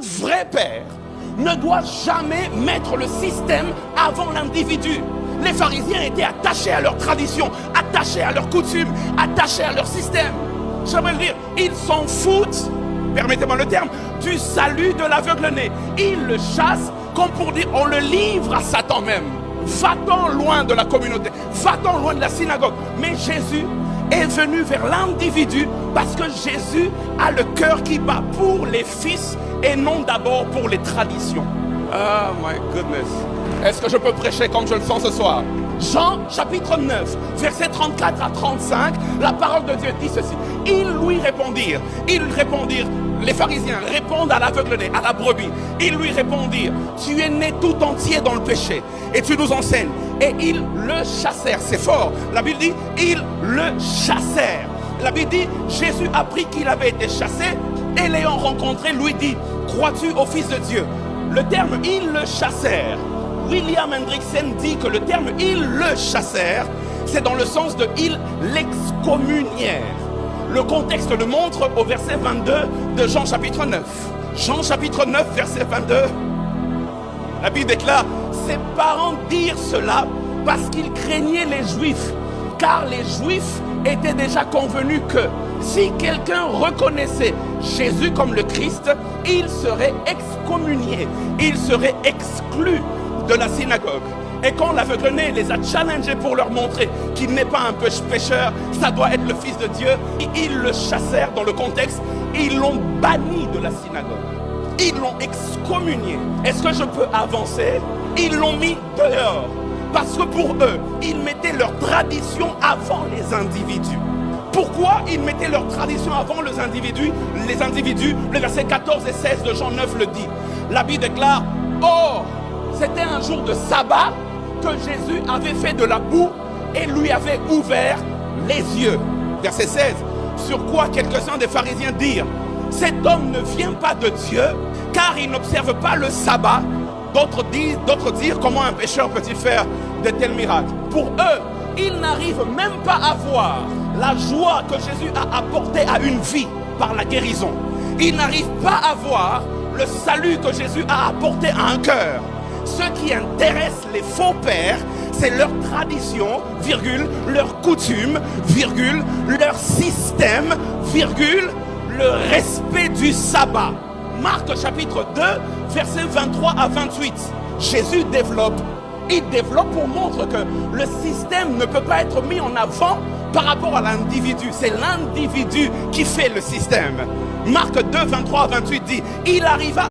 vrai père ne doit jamais mettre le système avant l'individu. Les pharisiens étaient attachés à leur tradition, attachés à leurs coutumes, attachés à leur système. J'aimerais le dire, ils s'en foutent, permettez-moi le terme, du salut de l'aveugle-né. Ils le chassent comme pour dire, on le livre à Satan même. Va-t'en loin de la communauté, va-t'en loin de la synagogue. Mais Jésus est venu vers l'individu parce que Jésus a le cœur qui bat pour les fils et non d'abord pour les traditions. Oh my goodness. Est-ce que je peux prêcher comme je le sens ce soir? Jean chapitre 9, versets 34 à 35, la parole de Dieu dit ceci. Ils répondirent, les pharisiens répondent à l'aveugle-né, à la brebis. Ils lui répondirent, tu es né tout entier dans le péché et tu nous enseignes. Et ils le chassèrent, c'est fort. La Bible dit, ils le chassèrent. La Bible dit, Jésus apprit qu'il avait été chassé et l'ayant rencontré, lui dit, crois-tu au Fils de Dieu? Le terme, ils le chassèrent. William Hendrickson dit que le terme « ils le chassèrent », c'est dans le sens de « ils l'excommunièrent ». Le contexte le montre au verset 22 de Jean chapitre 9. Jean chapitre 9, verset 22. La Bible déclare « ses parents dirent cela parce qu'ils craignaient les Juifs, car les Juifs étaient déjà convenus que si quelqu'un reconnaissait Jésus comme le Christ, il serait excommunié, il serait exclu de la synagogue. Et quand l'aveugle-né les a challengés pour leur montrer qu'il n'est pas un pécheur, ça doit être le Fils de Dieu, ils le chassèrent dans le contexte, ils l'ont banni de la synagogue. Ils l'ont excommunié. Est-ce que je peux avancer? Ils l'ont mis dehors. Parce que pour eux, ils mettaient leur tradition avant les individus. Pourquoi ils mettaient leur tradition avant les individus? Le verset 14 et 16 de Jean 9 le dit. La Bible déclare, or, c'était un jour de sabbat que Jésus avait fait de la boue et lui avait ouvert les yeux. Verset 16. Sur quoi quelques-uns des pharisiens dirent, cet homme ne vient pas de Dieu car il n'observe pas le sabbat. D'autres dirent, comment un pécheur peut-il faire de tels miracles? Pour eux, ils n'arrivent même pas à voir la joie que Jésus a apportée à une vie par la guérison. Ils n'arrivent pas à voir le salut que Jésus a apporté à un cœur. Ce qui intéresse les faux pères, c'est leur tradition, virgule, leur coutume, virgule, leur système, virgule, le respect du sabbat. Marc chapitre 2, versets 23 à 28. Jésus développe. Il développe pour montrer que le système ne peut pas être mis en avant par rapport à l'individu. C'est l'individu qui fait le système. Marc 2, 23 à 28 dit, il arriva